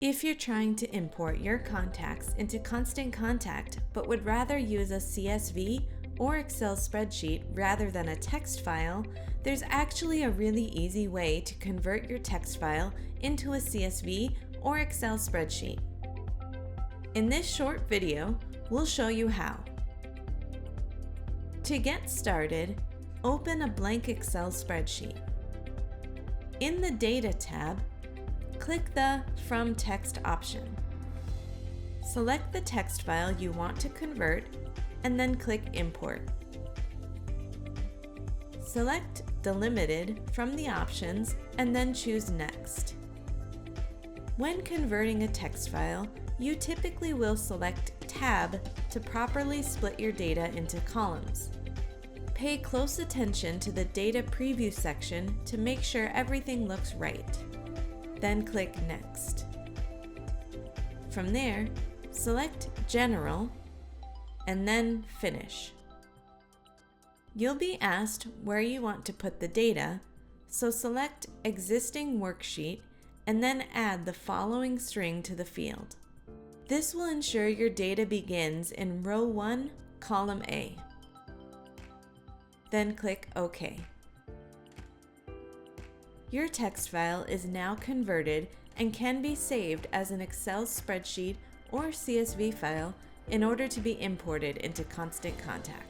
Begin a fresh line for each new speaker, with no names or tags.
If you're trying to import your contacts into Constant Contact but would rather use a CSV or Excel spreadsheet rather than a text file, there's actually a really easy way to convert your text file into a CSV or Excel spreadsheet. In this short video, we'll show you how. To get started, open a blank Excel spreadsheet. In the Data tab, click the From Text option. Select the text file you want to convert and then click Import. Select Delimited from the options and then choose Next. When converting a text file, you typically will select Tab to properly split your data into columns. Pay close attention to the Data Preview section to make sure everything looks right. Then click Next. From there, select General and then Finish. You'll be asked where you want to put the data, so select Existing Worksheet and then add the following string to the field. This will ensure your data begins in row 1, column A. Then click OK. Your text file is now converted and can be saved as an Excel spreadsheet or CSV file in order to be imported into Constant Contact.